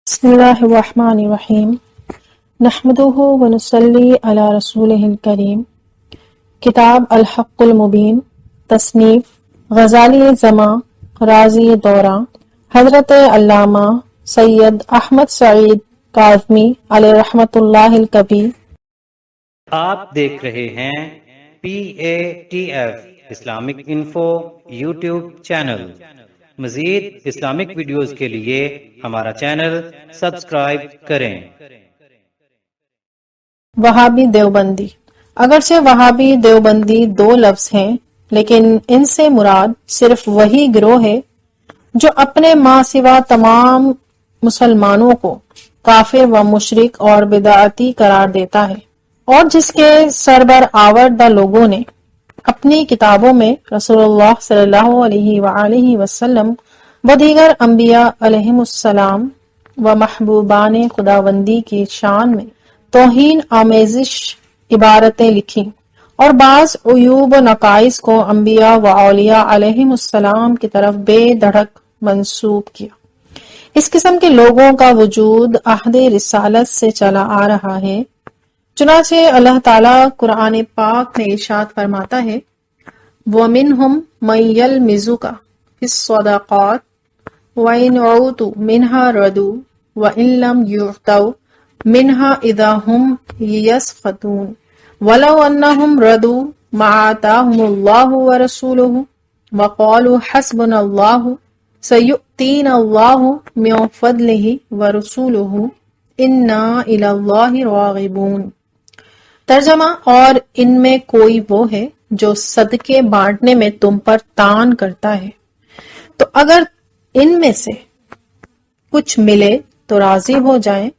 بسم اللہ الرحمن الرحیم نحمدہ ونصلی علی رسولہ الکریم۔ کتاب الحق المبین، تصنیف غزالی زماں رازی دوراں، حضرت علامہ سید احمد سعید کاظمی علیہ رحمۃ اللہ الکبیر۔ آپ دیکھ رہے ہیں PATF Islamic info YouTube channel. مزید اسلامک ویڈیوز کے لیے ہمارا چینل سبسکرائب کریں۔ وہابی دیوبندی۔ اگرچہ وہابی دیوبندی دو لفظ ہیں، لیکن ان سے مراد صرف وہی گروہ ہے جو اپنے ماں سوا تمام مسلمانوں کو کافر و مشرک اور بدعتی قرار دیتا ہے، اور جس کے سربرآوردہ لوگوں نے اپنی کتابوں میں رسول اللہ صلی اللہ علیہ وآلہ وسلم و دیگر انبیاء علیہم السلام و محبوبان خداوندی کی شان میں توہین آمیزش عبارتیں لکھیں، اور بعض عیوب و نقائص کو انبیاء و اولیاء علیہم السلام کی طرف بے دھڑک منسوب کیا۔ اس قسم کے لوگوں کا وجود عہد رسالت سے چلا آ رہا ہے۔ چنانچہ اللہ تعالیٰ قرآن پاک میں ارشاد فرماتا ہے، وَمِنْهُمْ مَنْ يَلْمِزُكَ فِي الصَّدَقَاتِ وَإِنْ أُوتُوا مِنْهَا رَدُوا وَإِنْ لَمْ يُعْطَوْا مِنْهَا إِذَا هُمْ يَسْخَطُونَ وَلَوْ أَنَّهُمْ رَضُوا مَا آتَاهُمُ اللَّهُ وَرَسُولُهُ وَقَالُوا حَسْبُنَا اللَّهُ سَيُؤْتِينَا اللَّهُ مِنْ فَضْلِهِ وَرَسُولُهُ إِنَّا إِلَى اللَّهِ رَاغِبُونَ۔ ترجمہ، اور ان میں کوئی وہ ہے جو صدقے بانٹنے میں تم پر تان کرتا ہے، تو اگر ان میں سے کچھ ملے تو راضی ہو جائیں،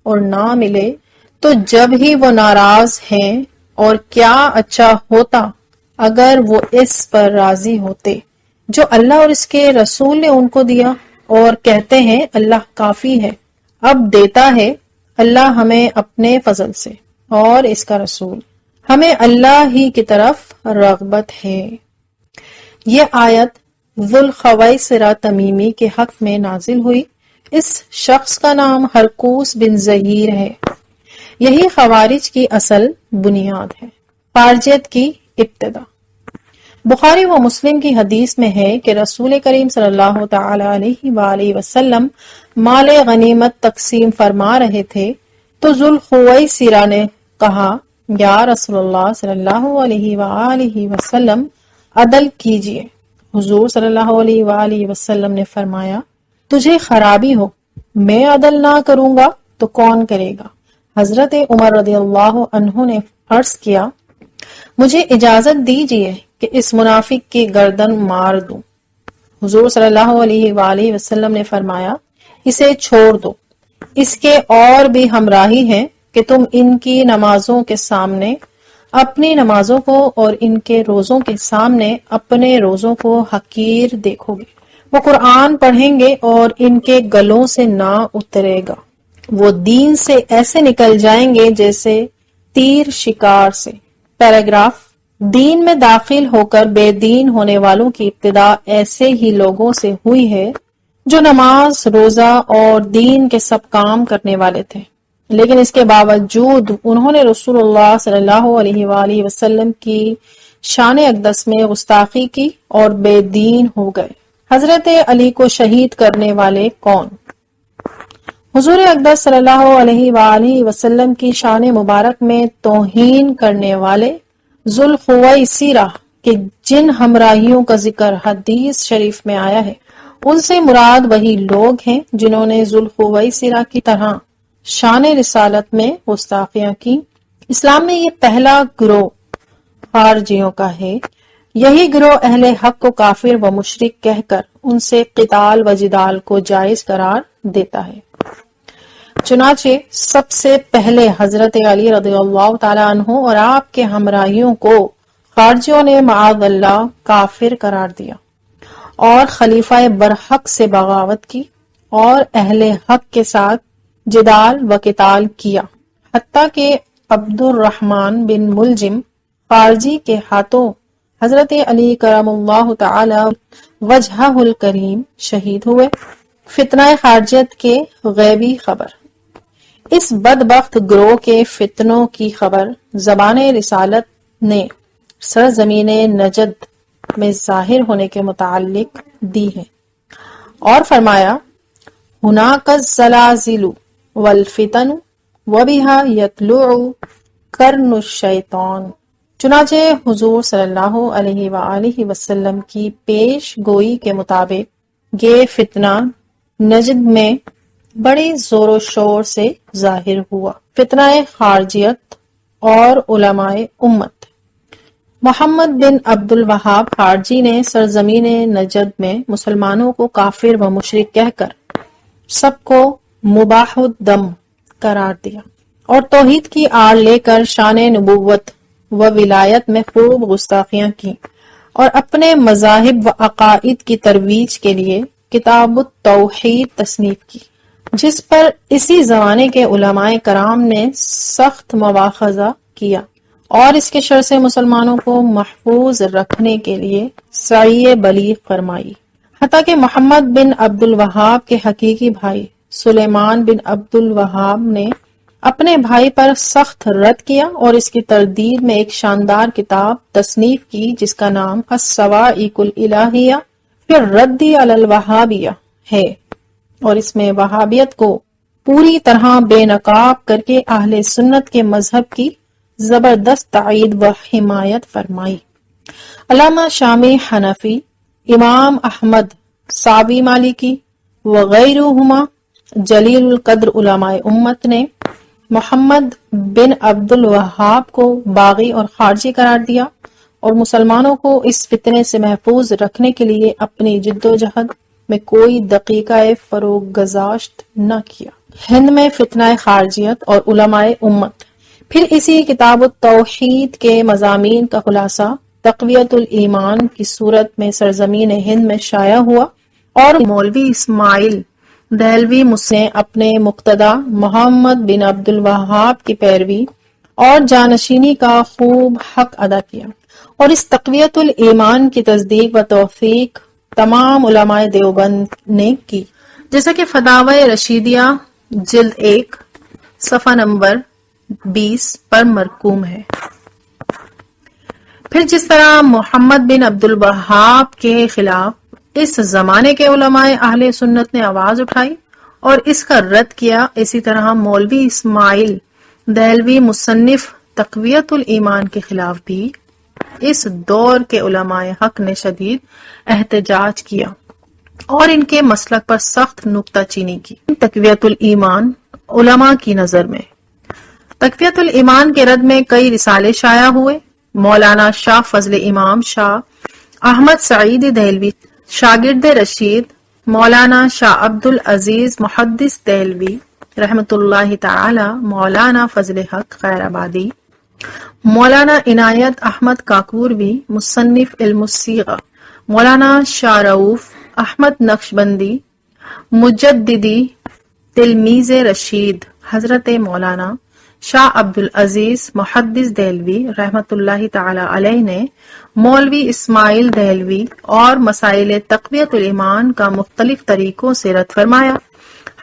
اور نہ ملے تو جب ہی وہ ناراض ہیں، اور کیا اچھا ہوتا اگر وہ اس پر راضی ہوتے جو اللہ اور اس کے رسول نے ان کو دیا، اور کہتے ہیں اللہ کافی ہے، اب دیتا ہے اللہ ہمیں اپنے فضل سے، اور اس کا رسول ہمیں اللہ ہی کی طرف رغبت ہے۔ یہ آیت ذوالخویصرہ تمیمی کے حق میں نازل ہوئی۔ اس شخص کا نام ہرقوس بن ظہیر ہے۔ یہی خوارج کی اصل بنیاد ہے۔ خارجیت کی ابتدا۔ بخاری و مسلم کی حدیث میں ہے کہ رسول کریم صلی اللہ تعالی علیہ وآلہ وسلم مال غنیمت تقسیم فرما رہے تھے تو ذوالخویصرہ نے کہا، یا رسول اللہ صلی اللہ علیہ وآلہ وسلم عدل کیجئے۔ حضور صلی اللہ علیہ وآلہ وسلم نے فرمایا، تجھے خرابی ہو، میں عدل نہ کروں گا تو کون کرے گا؟ حضرت عمر رضی اللہ عنہ نے عرض کیا، مجھے اجازت دیجئے کہ اس منافق کی گردن مار دوں۔ حضور صلی اللہ علیہ وآلہ وسلم نے فرمایا، اسے چھوڑ دو، اس کے اور بھی ہمراہی ہیں کہ تم ان کی نمازوں کے سامنے اپنی نمازوں کو اور ان کے روزوں کے سامنے اپنے روزوں کو حقیر دیکھو گے۔ وہ قرآن پڑھیں گے اور ان کے گلوں سے نہ اترے گا، وہ دین سے ایسے نکل جائیں گے جیسے تیر شکار سے۔ پیراگراف، دین میں داخل ہو کر بے دین ہونے والوں کی ابتدا ایسے ہی لوگوں سے ہوئی ہے جو نماز، روزہ اور دین کے سب کام کرنے والے تھے، لیکن اس کے باوجود انہوں نے رسول اللہ صلی اللہ علیہ وآلہ وسلم کی شان اقدس میں گستاخی کی اور بے دین ہو گئے۔ حضرت علی کو شہید کرنے والے کون؟ حضور اقدس صلی اللہ علیہ وآلہ وسلم کی شان مبارک میں توہین کرنے والے ذوالخویصرہ کے جن ہمراہیوں کا ذکر حدیث شریف میں آیا ہے، ان سے مراد وہی لوگ ہیں جنہوں نے ذوالخویصرہ کی طرح شان رسالت میں گستاخیاں کی۔ اسلام میں یہ پہلا گروہ خارجیوں کا ہے۔ یہی گروہ اہل حق کو کافر و مشرک کہہ کر ان سے قتال و جدال کو جائز قرار دیتا ہے۔ چنانچہ سب سے پہلے حضرت علی رضی اللہ تعالیٰ عنہ اور آپ کے ہمراہیوں کو خارجیوں نے معاذ اللہ کافر قرار دیا اور خلیفہ برحق سے بغاوت کی اور اہل حق کے ساتھ جدال و قتال کیا، حتیٰ کہ عبد الرحمن بن ملجم خارجی کے ہاتھوں حضرت علی کرم اللہ تعالی وجہہ الکریم شہید ہوئے۔ فتنہ خارجیت کے غیبی خبر۔ اس بدبخت گروہ کے فتنوں کی خبر زبان رسالت نے سرزمین نجد میں ظاہر ہونے کے متعلق دی ہے اور فرمایا ہناک الزلازل والفتن وبها یطلع قرن الشیطان۔ چنانچہ حضور صلی اللہ علیہ وآلہ وسلم کی پیش گوئی کے مطابق یہ فتنہ نجد میں بڑی زور و شور سے ظاہر ہوا۔ فتنہ خارجیت اور علماء امت۔ محمد بن عبد الوہاب خارجی نے سرزمین نجد میں مسلمانوں کو کافر و مشرک کہہ کر سب کو مباح الدم قرار دیا اور توحید کی آڑ لے کر شان نبوت و ولایت میں خوب گستاخیاں کی اور اپنے مذاہب و عقائد کی ترویج کے لیے کتاب التوحید تصنیف کی، جس پر اسی زمانے کے علماء کرام نے سخت مواخذہ کیا اور اس کے شر سے مسلمانوں کو محفوظ رکھنے کے لیے سعی بلیغ فرمائی، حتیٰ کہ محمد بن عبد الوہاب کے حقیقی بھائی سلیمان بن عبد الوہاب نے اپنے بھائی پر سخت رد کیا اور اس کی تردید میں ایک شاندار کتاب تصنیف کی جس کا نام الصواعق الالہیہ فی الرد علی الوہابیہ ہے، اور اس میں وہابیت کو پوری طرح بے نقاب کر کے اہل سنت کے مذہب کی زبردست تائید و حمایت فرمائی۔ علامہ شامی حنفی، امام احمد ساوی مالکی وغیرہما جلیل القدر علماء امت نے محمد بن عبد الوہاب کو باغی اور خارجی قرار دیا اور مسلمانوں کو اس فتنے سے محفوظ رکھنے کے لیے اپنی جد و جہد میں کوئی دقیقہ فروغ گذاشت نہ کیا۔ ہند میں فتنہ خارجیت اور علماء امت۔ پھر اسی کتاب التوحید کے مضامین کا خلاصہ تقویت الایمان کی صورت میں سرزمین ہند میں شائع ہوا اور مولوی اسماعیل دہلوی نے اپنے مقتدا محمد بن عبد الوہاب کی پیروی اور جانشینی کا خوب حق ادا کیا، اور اس تقویت الایمان کی تصدیق و توثیق تمام علماء دیوبند نے کی، جیسا کہ فتاوی رشیدیہ جلد 1 صفحہ نمبر 20 پر مرقوم ہے۔ پھر جس طرح محمد بن عبد الوہاب کے خلاف اس زمانے کے علماء اہل سنت نے آواز اٹھائی اور اس کا رد کیا، اسی طرح مولوی اسماعیل دہلوی مصنف تقویت الایمان کے خلاف بھی اس دور کے علماء حق نے شدید احتجاج کیا اور ان کے مسلک پر سخت نکتہ چینی کی۔ تقویت الایمان علماء کی نظر میں تقویت الایمان کے رد میں کئی رسالے شائع ہوئے۔ مولانا شاہ فضل امام شاہ احمد سعید دہلوی شاگرد رشید مولانا شاہ عبد العزیز محدث دہلوی رحمت اللہ تعالی، مولانا فضل حق خیر آبادی، مولانا عنایت احمد کاکوروی مصنف علم الصیغہ، مولانا شاہ رؤوف احمد نقشبندی مجددی تلمیذ رشید، حضرت مولانا شاہ عبد العزیز محدث دہلوی رحمت اللہ تعالی علیہ نے مولوی اسماعیل دہلوی اور مسائل تقویت الایمان کا مختلف طریقوں سے رد فرمایا،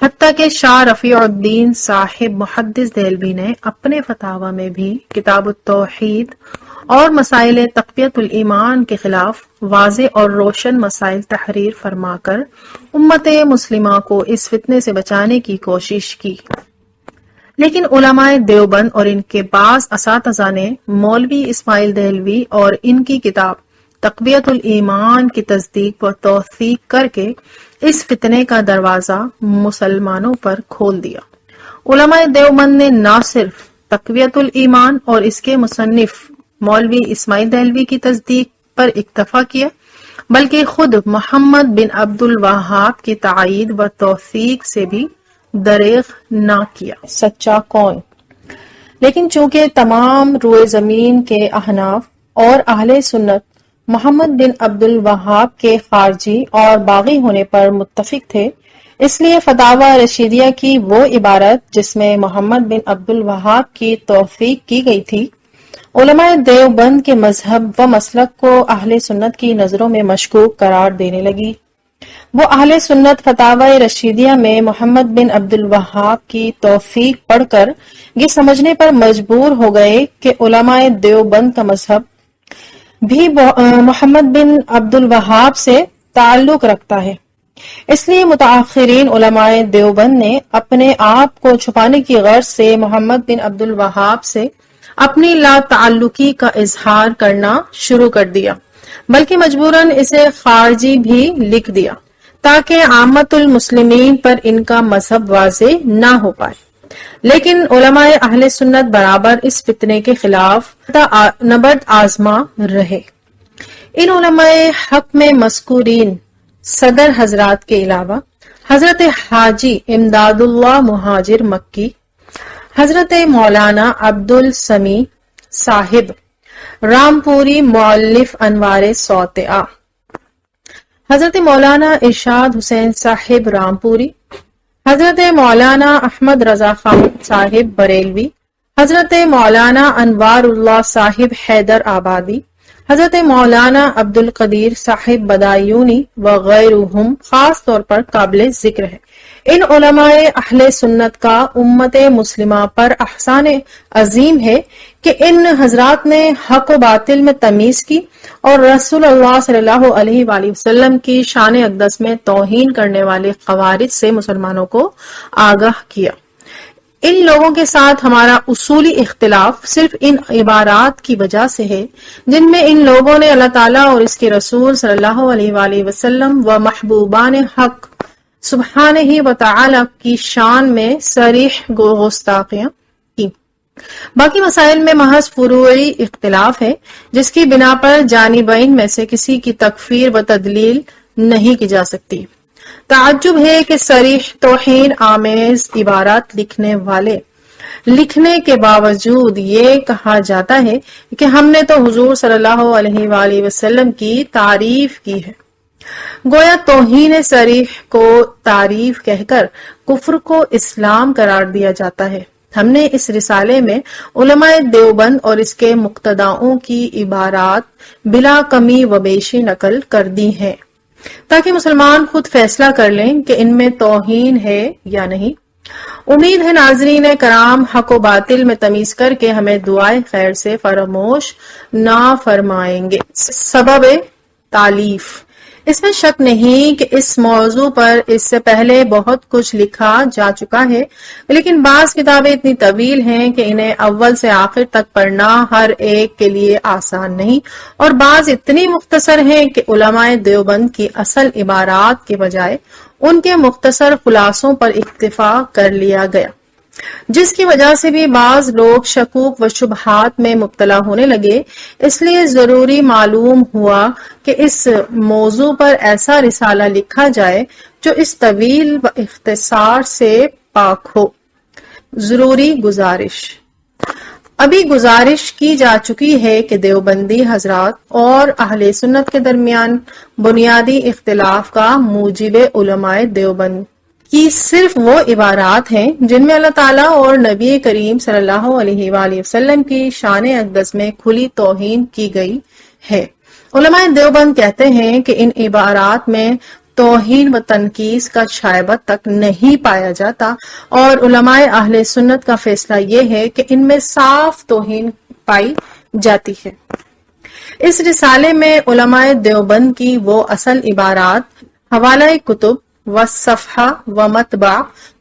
حتیٰ کہ شاہ رفیع الدین صاحب محدث دہلوی نے اپنے فتاوی میں بھی کتاب التوحید اور مسائل تقویت الایمان کے خلاف واضح اور روشن مسائل تحریر فرما کر امت مسلمہ کو اس فتنے سے بچانے کی کوشش کی۔ لیکن علماء دیوبند اور ان کے بعض اساتذہ نے مولوی اسماعیل دہلوی اور ان کی کتاب تقویت الایمان کی تصدیق و توثیق کر کے اس فتنے کا دروازہ مسلمانوں پر کھول دیا۔ علماء دیوبند نے نہ صرف تقویت الایمان اور اس کے مصنف مولوی اسماعیل دہلوی کی تصدیق پر اکتفا کیا، بلکہ خود محمد بن عبد الوہاب کی تائید و توثیق سے بھی دریغ نہ کیا۔ سچا کون؟ لیکن چونکہ تمام روئے زمین کے احناف اور اہل سنت محمد بن عبد الوہاب کے خارجی اور باغی ہونے پر متفق تھے، اس لیے فتاوی رشیدیہ کی وہ عبارت جس میں محمد بن عبد الوہاب کی توثیق کی گئی تھی، علماء دیوبند کے مذہب و مسلک کو اہل سنت کی نظروں میں مشکوک قرار دینے لگی۔ وہ اہل سنت فتاوی رشیدیہ میں محمد بن عبد الوہاب کی توفیق پڑھ کر یہ سمجھنے پر مجبور ہو گئے کہ علماء دیوبند کا مذہب بھی محمد بن عبد الوہاب سے تعلق رکھتا ہے۔ اس لیے متاخرین علماء دیوبند نے اپنے آپ کو چھپانے کی غرض سے محمد بن عبد الوہاب سے اپنی لا تعلقی کا اظہار کرنا شروع کر دیا، بلکہ مجبوراً اسے خارجی بھی لکھ دیا تاکہ عامت المسلمین پر ان کا مذہب واضح نہ ہو پائے۔ لیکن علماء اہل سنت برابر اس فتنے کے خلاف نبرد آزما رہے۔ ان علماء حق میں مذکورین صدر حضرات کے علاوہ حضرت حاجی امداد اللہ مہاجر مکی، حضرت مولانا عبد السمیع صاحب رامپوری مؤلف انوار سوتعہ، حضرت مولانا ارشاد حسین صاحب رامپوری، حضرت مولانا احمد رضا خان صاحب بریلوی، حضرت مولانا انوار اللہ صاحب حیدر آبادی، حضرت مولانا عبد القدیر صاحب بدایونی وغیرہم خاص طور پر قابل ذکر ہے۔ ان علماء اہل سنت کا امت مسلمہ پر احسان عظیم ہے کہ ان حضرات نے حق و باطل میں تمیز کی اور رسول اللہ صلی اللہ علیہ وآلہ وسلم کی شان اقدس میں توہین کرنے والے خوارج سے مسلمانوں کو آگاہ کیا۔ ان لوگوں کے ساتھ ہمارا اصولی اختلاف صرف ان عبارات کی وجہ سے ہے جن میں ان لوگوں نے اللہ تعالیٰ اور اس کے رسول صلی اللہ علیہ وآلہ وسلم و محبوبان حق سبحانہ و تعالی کی شان میں صریح گستاخیاں کی۔ باقی مسائل میں محض فروعی اختلاف ہے جس کی بنا پر جانبین میں سے کسی کی تکفیر و تدلیل نہیں کی جا سکتی۔ تعجب ہے کہ صریح توہین آمیز عبارات لکھنے والے لکھنے کے باوجود یہ کہا جاتا ہے کہ ہم نے تو حضور صلی اللہ علیہ وآلہ وسلم کی تعریف کی ہے۔ گویا توہین صریح کو تعریف کہہ کر کفر کو اسلام قرار دیا جاتا ہے۔ ہم نے اس رسالے میں علماء دیوبند اور اس کے مقتداؤں کی عبارات بلا کمی و بیشی نقل کر دی ہیں تاکہ مسلمان خود فیصلہ کر لیں کہ ان میں توہین ہے یا نہیں۔ امید ہے ناظرین کرام حق و باطل میں تمیز کر کے ہمیں دعائے خیر سے فراموش نہ فرمائیں گے۔ سبب تالیف، اس میں شک نہیں کہ اس موضوع پر اس سے پہلے بہت کچھ لکھا جا چکا ہے، لیکن بعض کتابیں اتنی طویل ہیں کہ انہیں اول سے آخر تک پڑھنا ہر ایک کے لیے آسان نہیں، اور بعض اتنی مختصر ہیں کہ علماء دیوبند کی اصل عبارات کے بجائے ان کے مختصر خلاصوں پر اکتفا کر لیا گیا، جس کی وجہ سے بھی بعض لوگ شکوک و شبہات میں مبتلا ہونے لگے۔ اس لیے ضروری معلوم ہوا کہ اس موضوع پر ایسا رسالہ لکھا جائے جو اس طویل و اختصار سے پاک ہو۔ ضروری گزارش، ابھی گزارش کی جا چکی ہے کہ دیوبندی حضرات اور اہل سنت کے درمیان بنیادی اختلاف کا موجب علماء دیوبند کی صرف وہ عبارات ہیں جن میں اللہ تعالیٰ اور نبی کریم صلی اللہ علیہ وآلہ وسلم کی شان اقدس میں کھلی توہین کی گئی ہے۔ علماء دیوبند کہتے ہیں کہ ان عبارات میں توہین و تنقیص کا شائبہ تک نہیں پایا جاتا، اور علماء اہل سنت کا فیصلہ یہ ہے کہ ان میں صاف توہین پائی جاتی ہے۔ اس رسالے میں علماء دیوبند کی وہ اصل عبارات حوالہ کتب و صفحہ و مطبع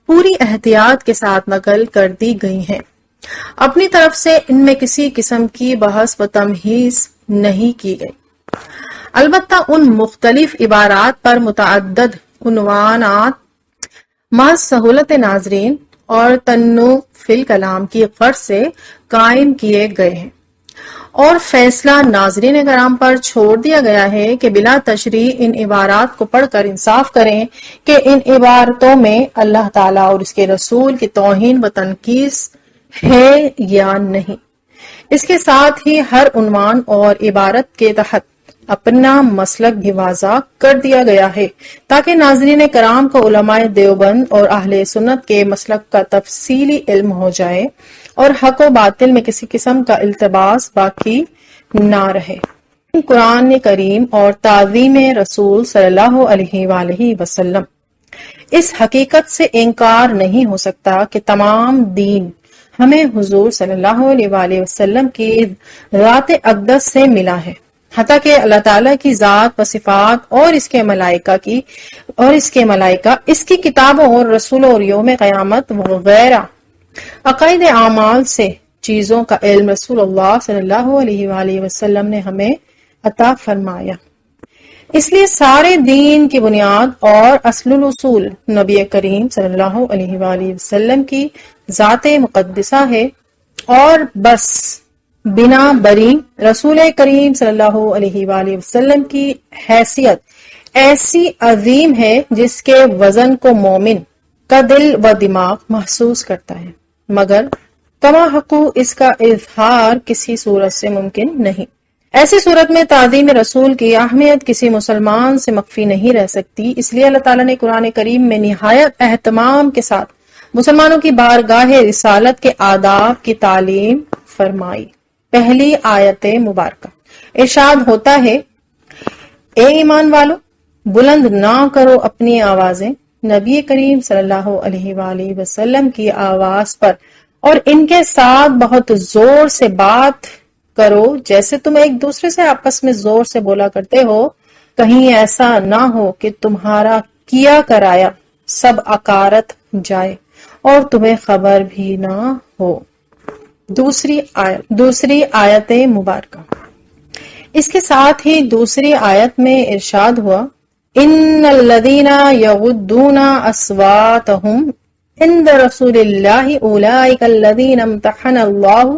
پوری احتیاط کے ساتھ نقل کر دی گئی ہیں۔ اپنی طرف سے ان میں کسی قسم کی بحث و تمہیز نہیں کی گئی، البتہ ان مختلف عبارات پر متعدد عنوانات محض سہولت ناظرین اور تنوع فی الکلام کی غرض سے قائم کیے گئے ہیں، اور فیصلہ ناظرین کرام پر چھوڑ دیا گیا ہے کہ بلا تشریح ان عبارات کو پڑھ کر انصاف کریں کہ ان عبارتوں میں اللہ تعالیٰ اور اس کے رسول کی توہین و تنقیص ہے یا نہیں۔ اس کے ساتھ ہی ہر عنوان اور عبارت کے تحت اپنا مسلک بھی واضح کر دیا گیا ہے تاکہ ناظرین کرام کو علماء دیوبند اور اہل سنت کے مسلک کا تفصیلی علم ہو جائے اور حق و باطل میں کسی قسم کا التباس باقی نہ رہے۔ قرآن کریم اور تعظیم رسول صلی اللہ علیہ وآلہ وسلم، اس حقیقت سے انکار نہیں ہو سکتا کہ تمام دین ہمیں حضور صلی اللہ علیہ وآلہ وسلم کی ذات اقدس سے ملا ہے، حتیٰ کہ اللہ تعالیٰ کی ذات و صفات اور اس کے ملائکہ، اس کی کتابوں اور رسولوں اور یوم قیامت وغیرہ عقائد اعمال سے چیزوں کا علم رسول اللہ صلی اللہ علیہ وآلہ وسلم نے ہمیں عطا فرمایا۔ اس لیے سارے دین کی بنیاد اور اصل الاصول نبی کریم صلی اللہ علیہ وآلہ وسلم کی ذات مقدسہ ہے، اور بس بنا بری رسول کریم صلی اللہ علیہ وآلہ وسلم کی حیثیت ایسی عظیم ہے جس کے وزن کو مومن کا دل و دماغ محسوس کرتا ہے، مگر کما حقو اس کا اظہار کسی صورت سے ممکن نہیں۔ ایسی صورت میں تعظیم رسول کی اہمیت کسی مسلمان سے مخفی نہیں رہ سکتی، اس لیے اللہ تعالیٰ نے قرآن کریم میں نہایت اہتمام کے ساتھ مسلمانوں کی بارگاہ رسالت کے آداب کی تعلیم فرمائی۔ پہلی آیت مبارکہ ارشاد ہوتا ہے، اے ایمان والو، بلند نہ کرو اپنی آوازیں نبی کریم صلی اللہ علیہ وآلہ وسلم کی آواز پر، اور ان کے ساتھ بہت زور سے بات کرو جیسے تم ایک دوسرے سے آپس میں زور سے بولا کرتے ہو، کہیں ایسا نہ ہو کہ تمہارا کیا کرایا سب عکارت جائے اور تمہیں خبر بھی نہ ہو۔ دوسری آیت مبارکہ، اس کے ساتھ ہی دوسری آیت میں ارشاد ہوا، ان الذین یغضون اصواتهم عند رسول اللہ اولئک الذین امتحن اللہ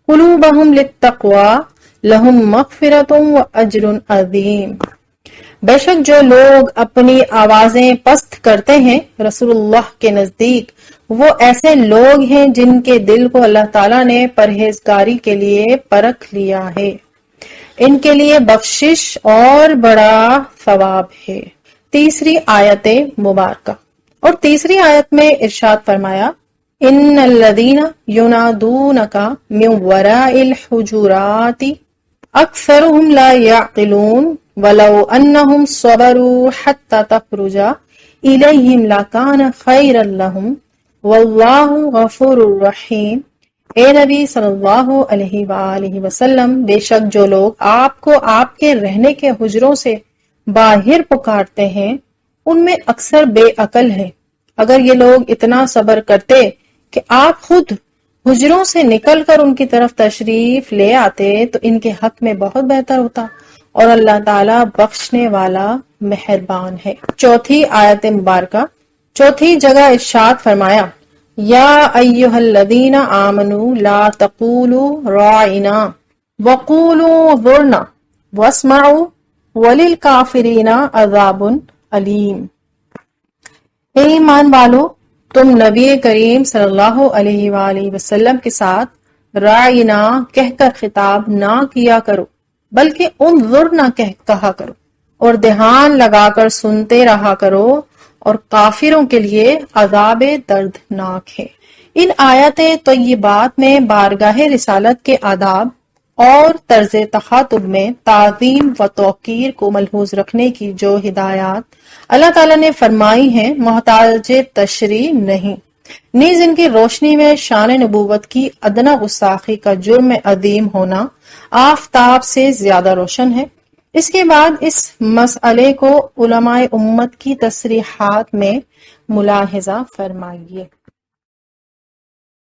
قلوبهم للتقوی لہم مغفرۃ واجر عظیم۔ بے شک جو لوگ اپنی آوازیں پست کرتے ہیں رسول اللہ کے نزدیک، وہ ایسے لوگ ہیں جن کے دل کو اللہ تعالیٰ نے پرہیزگاری کے لیے پرکھ لیا ہے، ان کے لیے بخشش اور بڑا ثواب ہے۔ تیسری آیت مبارکہ، اور تیسری آیت میں ارشاد فرمایا، ان الذین ینادونک من وراء الحجرات اکثرهم لا يعقلون ولو انہم صبروا حتی تخرج الیہم لکان خیرا لہم واللہ غفور الرحیم۔ اے نبی صلی اللہ علیہ وآلہ وسلم، بے شک جو لوگ آپ کو آپ کے رہنے کے حجروں سے باہر پکارتے ہیں ان میں اکثر بے عقل ہیں، اگر یہ لوگ اتنا صبر کرتے کہ آپ خود حجروں سے نکل کر ان کی طرف تشریف لے آتے تو ان کے حق میں بہت بہتر ہوتا، اور اللہ تعالیٰ بخشنے والا مہربان ہے۔ چوتھی آیت مبارکہ، چوتھی جگہ ارشاد فرمایا، یا ایہا الذین آمنوا لا تقولوا راعنا وقولوا انظرنا واسمعوا وللکافرین عذاب علیم۔ اے ایمان والو، تم نبی کریم صلی اللہ علیہ وآلہ وسلم کے ساتھ راعنا کہہ کر خطاب نہ کیا کرو، بلکہ انظرنا کہا کرو، اور دھیان لگا کر سنتے رہا کرو، اور کافروں کے لیے عذاب دردناک ہے۔ ان آیات طیبات میں بارگاہ رسالت کے آداب اور طرز تخاطب میں تعظیم و توقیر کو ملحوظ رکھنے کی جو ہدایات اللہ تعالیٰ نے فرمائی ہیں محتاج تشریح نہیں، نیز ان کی روشنی میں شان نبوت کی ادنا گستاخی کا جرم عظیم ہونا آفتاب سے زیادہ روشن ہے۔ اس کے بعد اس مسئلے کو علماء امت کی تصریحات میں ملاحظہ فرمائیے۔